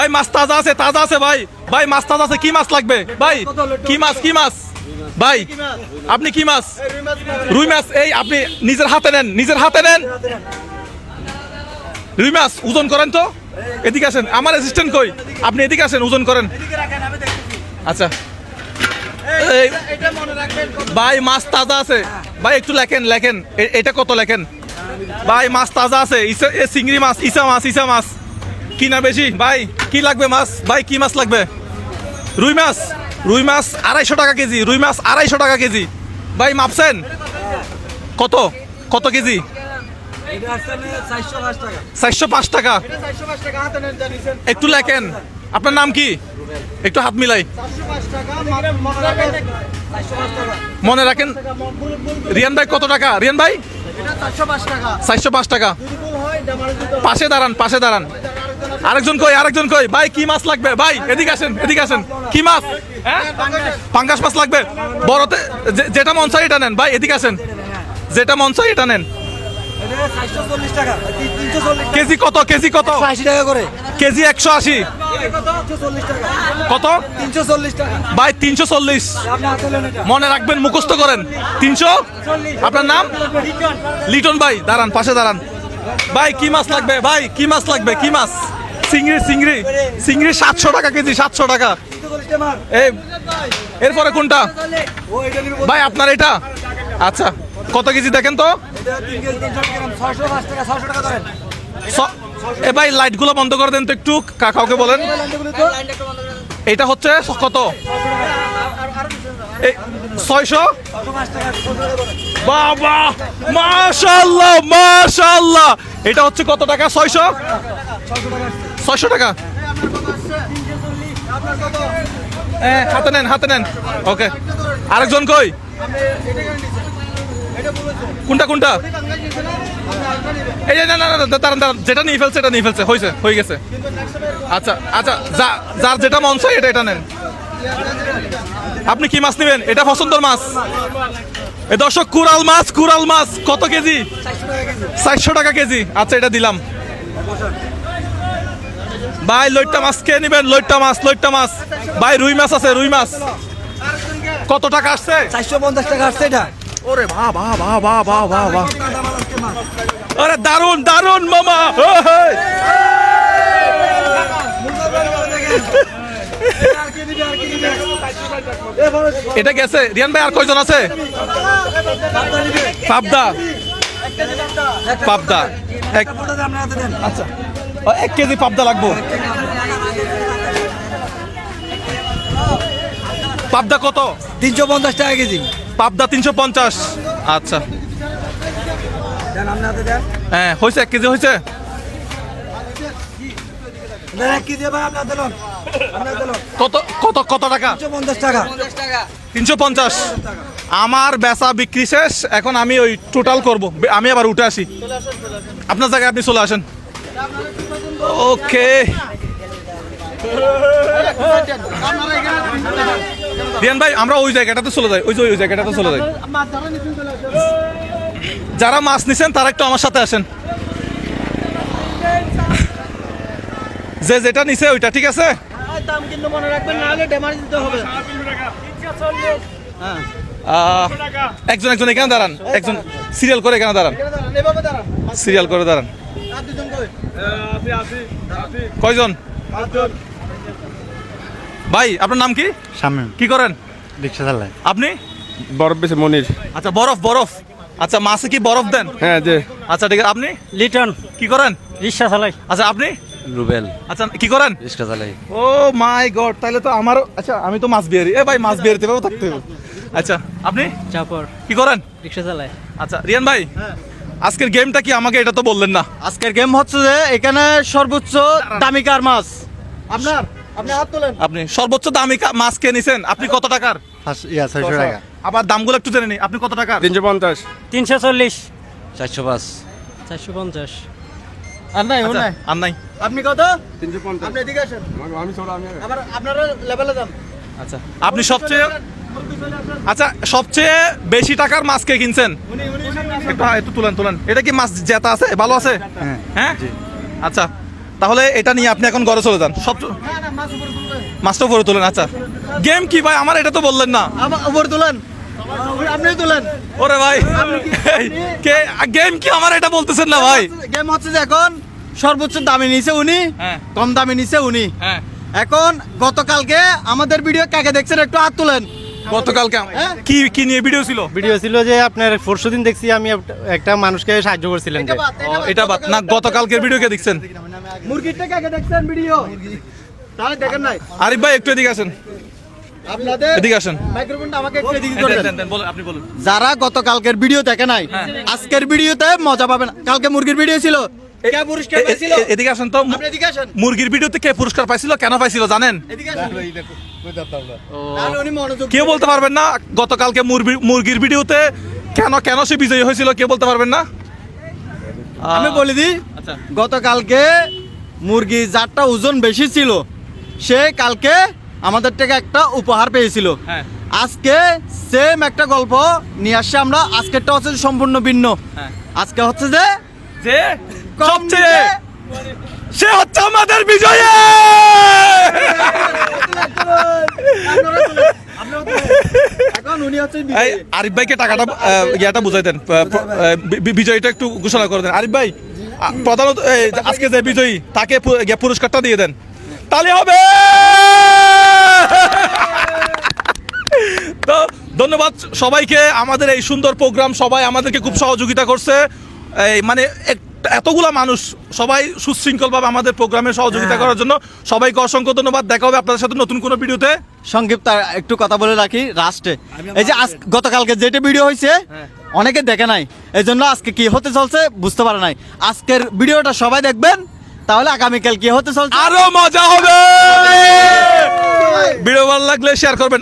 ভাই মাছ তাজা আছে ভাই। ভাই মাছ তাজা আছে, কি মাছ লাগবে ভাই? কি মাছ ভাই? আপনি কি মাছ? রুই মাছ। এই আপনি নিজের হাতে নেন। রুই মাছ ওজন করেন তো, এদিকে আসেন। আমার অ্যাসিস্ট্যান্ট কই? আপনি এদিকে আসেন, ওজন করেন। আচ্ছা ভাই মাছ তাজা আছে ভাই, একটু লেখেন এটা কত লেখেন ভাই। মাছ তাজা আছে, চিংড়ি মাছ, ইসা মাছ। কি না বেশি ভাই? কি লাগবে মাছ ভাই? কি মাছ লাগবে? রুই মাছ 250 টাকা কেজি। রুই মাছ 250 টাকা কেজি ভাই। মাপছেন কত কেজি? 405 টাকা। একটু লেখেন, আপনার নাম কি? একটু হাত মিলাই মনে রাখেন। রিয়ান ভাই কত টাকা? রিয়ান ভাই 405 টাকা। পাশে দাঁড়ান। আরেকজন কই ভাই? কি মাছ লাগবে ভাই? এদিকে আসেন। কি মাছ? হ্যাঁ, পাঙ্গাস মাছ লাগবে। বড়তে যেটা মন চাই এটা নেন ভাই। এদিকে আসেন, যেটা মন চাই এটা নেন। কেজি কত? 80 টাকা করে কেজি 180। কত? 340 টাকা ভাই 340। মনে রাখবেন, মুখস্থ করেন। 300। আপনার নাম? লিটন ভাই। দাঁড়ান, পাশে দাঁড়ান ভাই। কি মাছ লাগবে ভাই? কি মাছ? চিংড়ি 700 টাকা কেজি। 700 টাকা। এরপরে কোনটা ভাই? আপনার এটা? আচ্ছা, কত কেজি দেখেন তো। এ ভাই লাইট গুলো বন্ধ করে দেন তো একটু, কাউকে বলেন। এটা হচ্ছে কত? 600। বাবা মাশাআল্লাহ। এটা হচ্ছে কত টাকা? 600 টাকা। হাতে নেন। ওকে, আরেকজন কই? কোনটা? এই যে না, দাঁড়ান। যেটা নিয়ে ফেলছে হয়ে গেছে। আচ্ছা, যার যেটা মন চাই এটা নেন। আপনি কি মাছ নেবেন? এটা পছন্দের মাছ। এই দর্শক, কুরাল মাছ কত কেজি? 400 টাকা কেজি। আচ্ছা, এটা দিলাম ভাই। লইট্টা মাছ কে নেবেন? লইট্টা মাছ ভাই। রুই মাছ আছে, রুই মাছ কত টাকা আসছে? 450 টাকা আসছে এটা। ওরে বাহ। আরে দারুন মামা। এটা গেছে। রিয়ান ভাই আর কয়জন আছে? পাবদা আচ্ছা, 1 কেজি পাবদা লাগবো। পাবদা কত? 350 টাকা কেজি। পাবদা 350। আচ্ছা, হ্যাঁ হয়েছে। 1 কেজি হয়েছে। কত টাকা? 350 টাকা। 350। আমার বেচা বিক্রি শেষ, এখন আমি ওই টোটাল করব। আমি আবার উঠে আসি, আপনার জায়গায় আপনি চলে আসেন। ওকে রিয়ান ভাই, আমরা ওই জায়গাটাতে চলে যাই। ওই জায়গাটাতে চলে যাই। যারা মাছ নিছেন তারা একটু আমার সাথে আসেন। যেটা নিছে ওইটা ঠিক আছে। দাম কিন্তু মনে রাখবেন, না হলে ড্যামার দিতে হবে। একজন এখানে দাঁড়ান। একজন সিরিয়াল করে এখানে দাঁড়ান। সিরিয়াল করে দাঁড়ান। কয়জন ভাই? আপনার নাম কি? শামিম। কি করেন? রিকশা চালায়। আপনি? বরফ বেশি মনির। আচ্ছা, বরফ। আচ্ছা, মাছে কি বরফ দেন? হ্যাঁ যে। আচ্ছা ঠিক আছে। আপনি? লিটন। কি করেন? রিকশা চালাই। আচ্ছা, আপনি? রুবেল। আচ্ছা, কি করেন? রিকশা চালাই। ও মাই গড, তাহলে তো আমারও। আচ্ছা, আমি তো মাছ বিহারি। ভাই মাছ বিহারিতে পাবো থাকতে হবে। আচ্ছা, আপনি? চাপর। কি করেন? রিকশা চালাই। আচ্ছা রিয়ান ভাই, আজকের গেমটা কি আমাকে এটা তো বললেন না। আজকের গেম হচ্ছে যে এখানে সর্বোচ্চ দামি কার মাছ। আপনি হাত তোলেন। আপনি সর্বোচ্চ দামি মাছ কে নিছেন? আপনি কত টাকার? 600 টাকা। আবার দামগুলো একটু জেনে নি। আপনি কত টাকার? 350। 340। 405। 450। আর নাই, আচ্ছা, আর নাই। আপনি কত? 350। আপনি এদিকে আসেন। আমি ছোট, আমি আবার আপনারা লেভেলে যান। আচ্ছা, আপনি সবচেয়ে বেশি টাকার মাছ কে কিনছেন? একটু তুলেন। এটা কি মাছ জেতা আছে? ভালো আছে? হ্যাঁ। আচ্ছা তাহলে এটা নিয়ে আপনি এখন ঘরে চলে যান সব না না মাছ উপরে তুলবেন মাছটা উপরে তোলেন। আচ্ছা গেম কি ভাই, আমার এটা তো বললেন না। আমার উপরে তুলেন আপনি তুলেন ওরে ভাই কে গেম কি, আমার এটা বলতেছেন না ভাই। গেম হচ্ছে যে এখন সর্বোচ্চ দামে নিছে উনি, হ্যাঁ। কম দামে নিছে উনি। হ্যাঁ এখন গতকালকে আমাদের ভিডিও কাকে দেখছেন একটু হাত তুলেন। গতকালকে হ্যাঁ? কি কি নিয়ে ভিডিও ছিল? ভিডিও ছিল যে আপনার পরশুদিন দেখছি আমি একটা মানুষকে সাহায্য করছিলেন যে ও, এটা বাদ না, গতকালকের ভিডিও কে দেখছেন? মুরগিটা কাকে দেখছেন ভিডিও? তাহলে দেখেন নাই। আরিফ ভাই একটু এদিকে আসেন, আপনাদের এদিকে আসেন। মাইক্রোফোনটা আমাকে একটু এদিকে করে দেন। বলেন, আপনি বলুন। যারা গতকালকের ভিডিও দেখে নাই, আজকের ভিডিওতে মজা পাবেন। কালকে মুরগির ভিডিও ছিল, কে পুরস্কার পাইছিল? এদিকে আসেন তো। আপনি এদিকে আসেন। মুরগির ভিডিওতে কে পুরস্কার পাইছিল, কেন পাইছিল জানেন? এদিকে আসেন। তাহলে উনি মনোযোগ কেউ বলতে পারবেন না গতকালকে মুরগির ভিডিওতে কেন কেন সে বিজয়ী হয়েছিল? কেউ বলতে পারবেন না? আমি বলে দিই, আচ্ছা গতকালকে মুরগি যারটা ওজন বেশি ছিল সে কালকে আমাদের থেকে একটা উপহার পেয়েছিল। হ্যাঁ। আজকে সেম একটা গল্প নিয়ে আসছে আমরা। আজকেরটা হচ্ছে সম্পূর্ণ ভিন্ন। হ্যাঁ। আজকে হচ্ছে যে যে কম সবচেয়ে নিচে- সে হচ্ছে আমাদের বিজয়ী। এখন উনি হচ্ছে এই বিজয়ী। আরিফ ভাইকে টাকাটা ইয়াটা বুঝাই দেন, বিজয়ীটা একটু ঘোষণা করে দেন। আরিফ ভাই প্রধানত আজকে যে বিজয়ী তাকে পুরস্কারটা দিয়ে দেন, তাহলে হবে। তো ধন্যবাদ সবাইকে, আমাদের এই সুন্দর প্রোগ্রাম সবাই আমাদেরকে খুব সহযোগিতা করছে। এই মানে এতগুলা মানুষ সবাই সুশৃঙ্খলভাবে আমাদের প্রোগ্রামে সহযোগিতা করার জন্য সবাইকে অসংখ্য ধন্যবাদ। দেখা হবে আপনাদের সাথে নতুন কোনো ভিডিওতে। সংক্ষিপ্ত আর একটু কথা বলে রাখি লাস্টে। এই যে গতকালকে যেটা ভিডিও হয়েছে অনেকে দেখে নাই, এই জন্য আজকে কি হতে চলছে বুঝতে পারে নাই। আজকের ভিডিওটা সবাই দেখবেন, তাহলে আগামীকাল কি হতে চলছে আরো মজা হবে। ভিডিও ভালো লাগলে শেয়ার করবেন।